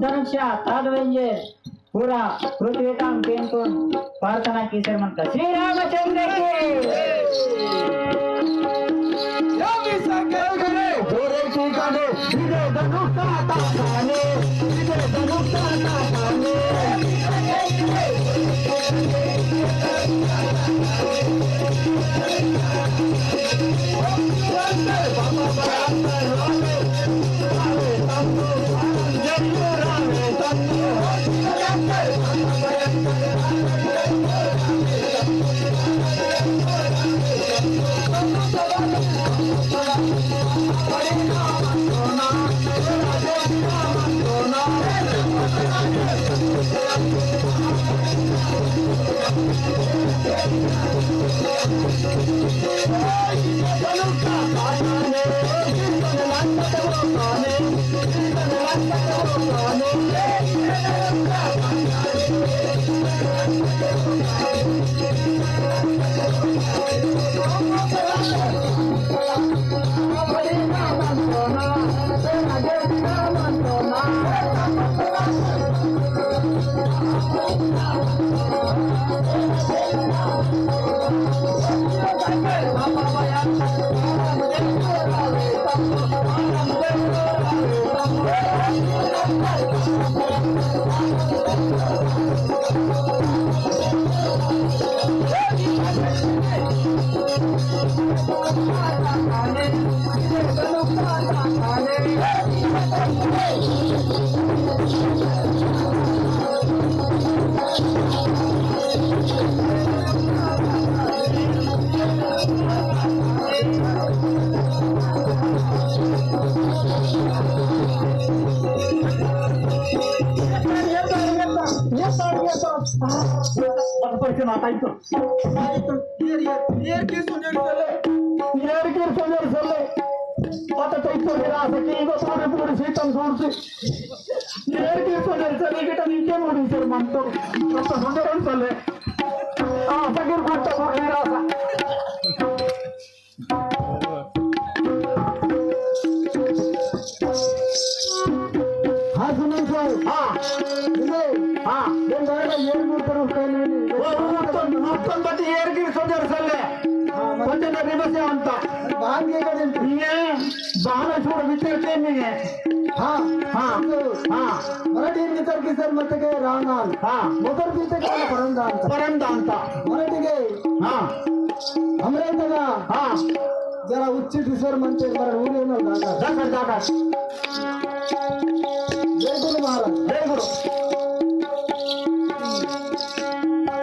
धनुष्या तादवेंजे पूरा पृथ्वी काम केंतून प्रार्थना की सर म्हणतात श्री रामचंद्र की यावी सके गरे जोरे की गाणे विजय धनुष्य ताने विजय धनुष्य ताने ಮರಟಿಗೆ ರಾವಣಾಲ್ ಮೊದಲ ಬೀತಕ್ಕೆ ಪರಂದ ಅಂತ ಮರಟಿಗೆ ಅಮರೇಂದ್ರ जरा उच्च किशोर म्हणते मला ऊर येणार दादा जय गुरु महाराज जय गुरु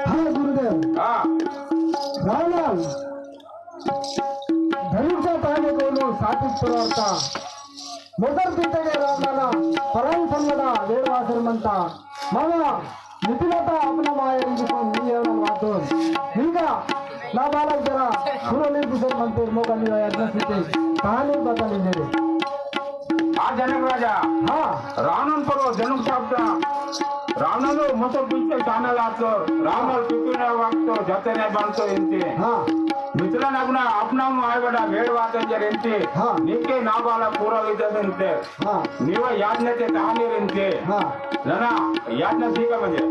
हा गुरुदेव रावणाल धनुचा ताने कोणू सातिक पुरवता ಮೊದಲ ಬೀತೆಗೆ ರಾಮನ ಪರಂ ಸನ್ನಡ ವೇದವಾಸರು ಮಂತ ಮಗ ನಿತಿಲತ ಅಪನ ಮಾಯ ಇಂದುಕೊಂಡು ನೀನು ಮಾತು ಈಗ ನಾ ಬಾಲಕ ಜರ ಸುರಲಿ ಬಿಸರ್ ಮಂತೆ ಮೋಗ ನೀವು ಯಜ್ಞಸಿತೆ ಕಹಾನಿ ಬದಲಿದೆ ಆ ಜನಕ ರಾಜ ರಾವಣನ್ ಪರೋ ಜನಕ ಶಬ್ದ ರಾವಣನು ಮೊಸ ಬಿಚ್ಚೆ ಕಾಣಲಾತು ರಾಮಲ್ ಪಿಪಿನ ವಾಕ್ತು ಜೊತೆನೆ ಬಂತು ಎಂತಿ ಮಿತ್ರನಗ್ನ ಅಪ್ನಾಮ ಆಯ್ಬಡ ಬೇಡವಾದಂತೆ ನೀಕೆ ನಾಬಾಲ ಪೂರವಿದ್ದಂತೆ ನೀವ ಯಾಜ್ಞತೆ ತಾನಿರಂತೆ ನನ್ನ ಯಾಜ್ಞ ಸೀಕ ಬಂದೆ